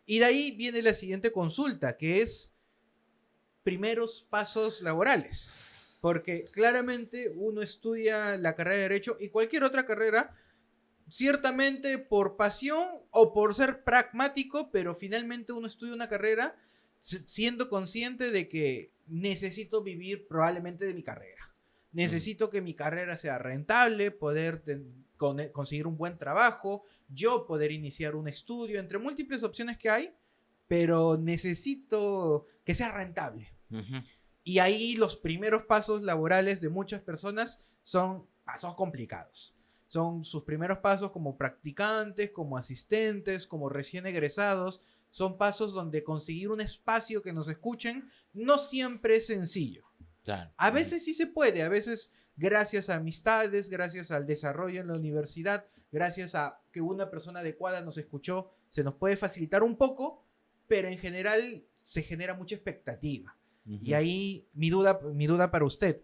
Y de ahí viene la siguiente consulta, que es primeros pasos laborales. Porque claramente uno estudia la carrera de Derecho y cualquier otra carrera, ciertamente por pasión o por ser pragmático, pero finalmente uno estudia una carrera siendo consciente de que necesito vivir probablemente de mi carrera. Necesito que mi carrera sea rentable, poder conseguir un buen trabajo, yo poder iniciar un estudio, entre múltiples opciones que hay, pero necesito que sea rentable. Ujú. Y ahí los primeros pasos laborales de muchas personas son pasos complicados. Son sus primeros pasos como practicantes, como asistentes, como recién egresados. Son pasos donde conseguir un espacio que nos escuchen no siempre es sencillo. Claro. A veces sí se puede, a veces gracias a amistades, gracias al desarrollo en la universidad, gracias a que una persona adecuada nos escuchó, se nos puede facilitar un poco, pero en general se genera mucha expectativa. Y Ujú. ahí mi duda para usted,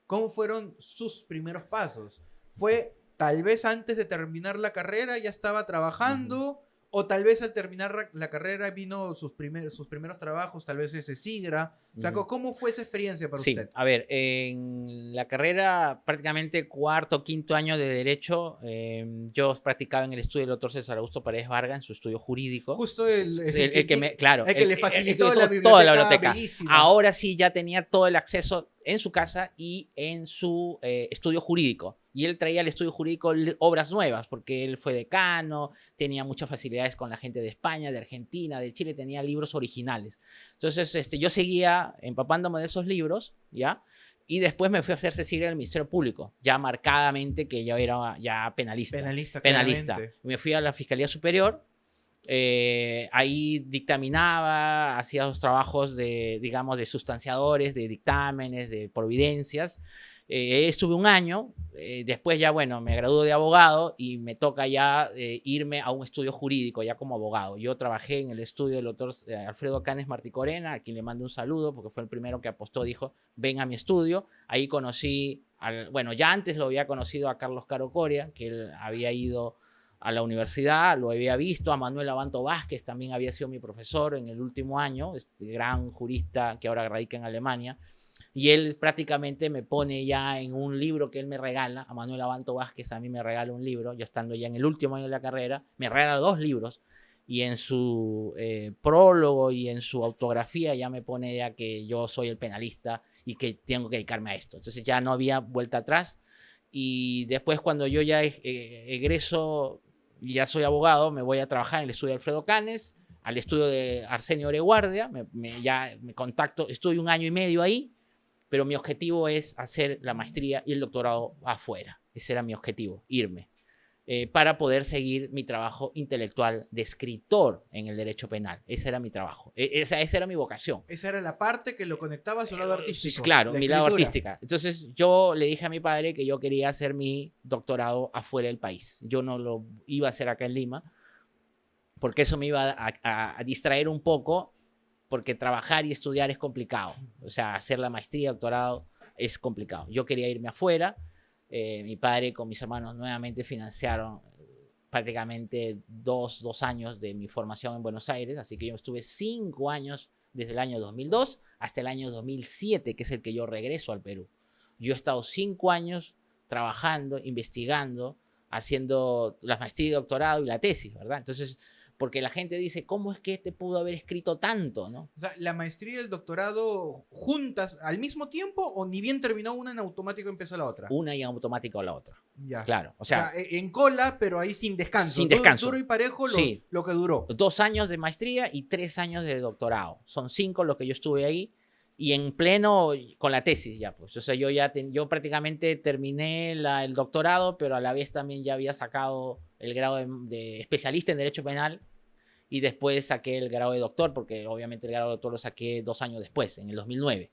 ¿cómo fueron sus primeros pasos? ¿Fue tal vez antes de terminar la carrera ya estaba Ujú. trabajando? ¿O tal vez al terminar la carrera vino sus primeros trabajos, tal vez ese SIGRA? O sea, Ujú. ¿cómo fue esa experiencia para Sí, usted? a ver, en la carrera, prácticamente cuarto o quinto año de Derecho, yo practicaba en el estudio del doctor César Augusto Paredes Vargas, en su estudio jurídico. Justo el, el El que, que me, claro, el que le el que facilitó la tuvo toda la biblioteca biblioteca. bellísima. Ahora sí ya tenía todo el acceso en su casa y en su estudio jurídico. Y él traía al estudio jurídico obras nuevas, porque él fue decano, tenía muchas facilidades con la gente de España, de Argentina, de Chile, tenía libros originales. Entonces, yo seguía empapándome de esos libros, ¿ya? Y después me fui a hacer Cecilia en el Ministerio Público, ya marcadamente que yo era ya penalista. Penalista, Penalista. claramente. Me fui a la Fiscalía Superior, ahí dictaminaba, hacía los trabajos de, digamos, de sustanciadores, de dictámenes, de providencias. Estuve un año, después ya, bueno, me gradué de abogado y me toca ya irme a un estudio jurídico, ya como abogado. Yo trabajé en el estudio del doctor Alfredo Canes Marticorena, a quien le mando un saludo, porque fue el primero que apostó, dijo, ven a mi estudio. Ahí conocí, bueno, ya antes lo había conocido a Carlos Caro Coria, que él había ido a la universidad, lo había visto, a Manuel Abanto Vázquez también había sido mi profesor en el último año, este gran jurista que ahora radica en Alemania, y él prácticamente me pone ya en un libro que él me regala, a Manuel Abanto Vázquez a mí me regala un libro, yo estando ya en el último año de la carrera, me regala 2 libros, y en su prólogo y en su autografía ya me pone ya que yo soy el penalista y que tengo que dedicarme a esto. Entonces ya no había vuelta atrás. Y después cuando yo ya egreso y ya soy abogado, me voy a trabajar en el estudio de Alfredo Canes, al estudio de Arsenio Oreguardia, ya me contacto, estoy un año y medio ahí, pero mi objetivo es hacer la maestría y el doctorado afuera. Ese era mi objetivo, irme, para poder seguir mi trabajo intelectual de escritor en el derecho penal. Ese era mi trabajo, esa era mi vocación. Esa era la parte que lo conectaba a su lado Sí, artístico, claro, la mi lado escritura. artística. Entonces yo le dije a mi padre que yo quería hacer mi doctorado afuera del país. Yo no lo iba a hacer acá en Lima, porque eso me iba a distraer un poco, porque trabajar y estudiar es complicado. O sea, hacer la maestría, doctorado es complicado. Yo quería irme afuera. Mi padre con mis hermanos nuevamente financiaron prácticamente dos años de mi formación en Buenos Aires, así que yo estuve 5 años desde el año 2002 hasta el año 2007, que es el que yo regreso al Perú. Yo he estado 5 años trabajando, investigando, haciendo la maestría y doctorado y la tesis, ¿verdad? Entonces, porque la gente dice, ¿cómo es que este pudo haber escrito tanto, no? O sea, la maestría y el doctorado juntas al mismo tiempo o ni bien terminó una en automático empezó la otra. Una y automática o la otra. Ya. Claro, o O sea, sea, en cola, pero ahí sin descanso. sin Duro descanso. y parejo Sí, lo que duró. 2 años de maestría y 3 años de doctorado. Son 5 los que yo estuve ahí y en pleno con la tesis ya, pues. O sea, yo prácticamente terminé el doctorado, pero a la vez también ya había sacado el grado de especialista en Derecho Penal y después saqué el grado de doctor, porque obviamente el grado de doctor lo saqué 2 años después, en el 2009.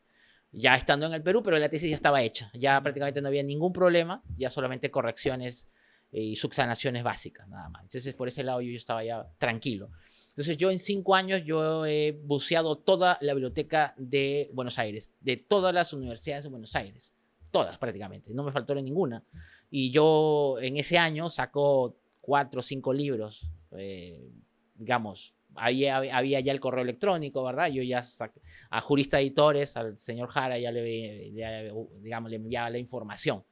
Ya estando en el Perú, pero la tesis ya estaba hecha. Ya prácticamente no había ningún problema, ya solamente correcciones y subsanaciones básicas, nada más. Entonces, por ese lado yo estaba ya tranquilo. Entonces, yo en 5 años yo he buceado toda la biblioteca de Buenos Aires, de todas las universidades de Buenos Aires, todas prácticamente, no me faltó ninguna. Y yo en ese año saco 4 o 5 libros, digamos, había ya el correo electrónico, ¿verdad? Yo ya a Jurista Editores, al señor Jara, digamos, le enviaba la información.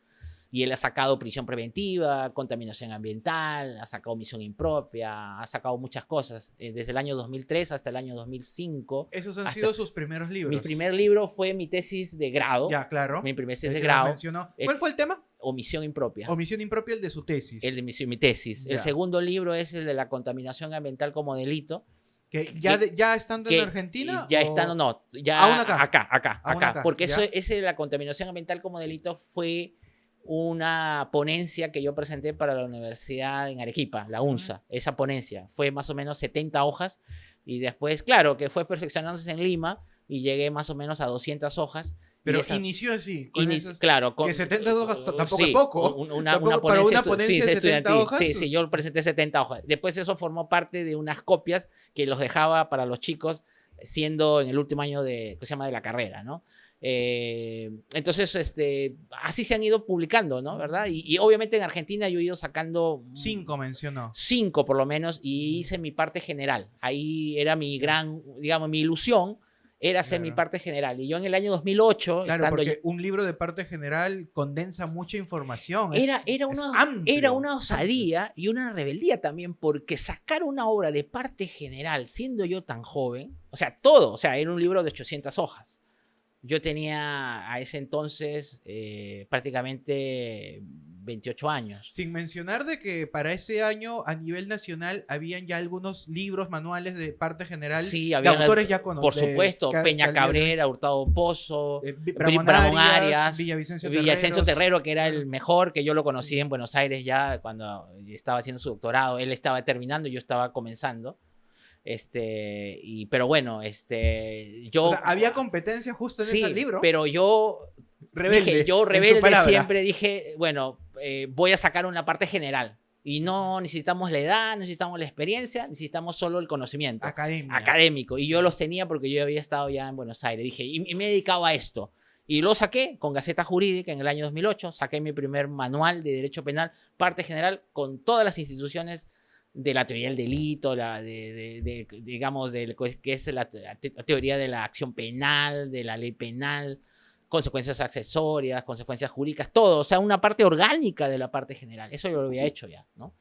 Y él ha sacado prisión preventiva, contaminación ambiental, ha sacado omisión impropia, ha sacado muchas cosas. Desde el año 2003 hasta el año 2005. Esos han sido sus primeros libros. Mi primer libro fue mi tesis de grado. Ya, claro. Mi primer tesis de grado. ¿Cuál fue el tema? Omisión impropia. Omisión impropia, el de su tesis. El de mi tesis. Ya. El segundo libro es el de la contaminación ambiental como delito. ¿Ya estando en Argentina? Ya estando, no. Ya aún acá. Acá. Porque ese de la contaminación ambiental como delito fue una ponencia que yo presenté para la universidad en Arequipa, la UNSA. Esa ponencia fue más o menos 70 hojas y después, claro, que fue perfeccionándose en Lima y llegué más o menos a 200 hojas. Pero inició así, claro, que 70 hojas tampoco sí, es poco. Una ponencia de 70 hojas. Sí, yo presenté 70 hojas. Después eso formó parte de unas copias que los dejaba para los chicos siendo en el último año de la carrera, ¿no? Entonces, así se han ido publicando, ¿no? ¿Verdad? Y obviamente en Argentina yo he ido sacando 5 mencionó. 5 por lo menos, y hice mi parte general. Ahí era mi digamos, mi ilusión era hacer mi parte general. Y yo en el año 2008... Claro, porque un libro de parte general condensa mucha información. Era una osadía y una rebeldía también, porque sacar una obra de parte general siendo yo tan joven, era un libro de 800 hojas. Yo tenía a ese entonces prácticamente 28 años. Sin mencionar de que para ese año a nivel nacional habían ya algunos libros, manuales de parte general, sí, de autores ya conocidos. Por supuesto, Peña Cabrera, Hurtado Pozo, Ramón Arias, Villavicencio Terrero, que era el mejor, que yo lo conocí en Buenos Aires ya cuando estaba haciendo su doctorado. Él estaba terminando y yo estaba comenzando. Pero bueno, yo... O sea, había competencia justo en ese libro. Pero yo rebelde siempre dije, bueno, voy a sacar una parte general. Y no necesitamos la edad, necesitamos la experiencia, necesitamos solo el conocimiento. Académico. Y yo los tenía porque yo había estado ya en Buenos Aires. Dije, y me he dedicado a esto. Y lo saqué con Gaceta Jurídica en el año 2008. Saqué mi primer manual de Derecho Penal, parte general, con todas las instituciones de la teoría del delito, digamos, que es la teoría de la acción penal, de la ley penal, consecuencias accesorias, consecuencias jurídicas, todo. O sea, una parte orgánica de la parte general. Eso yo lo había hecho ya, ¿no?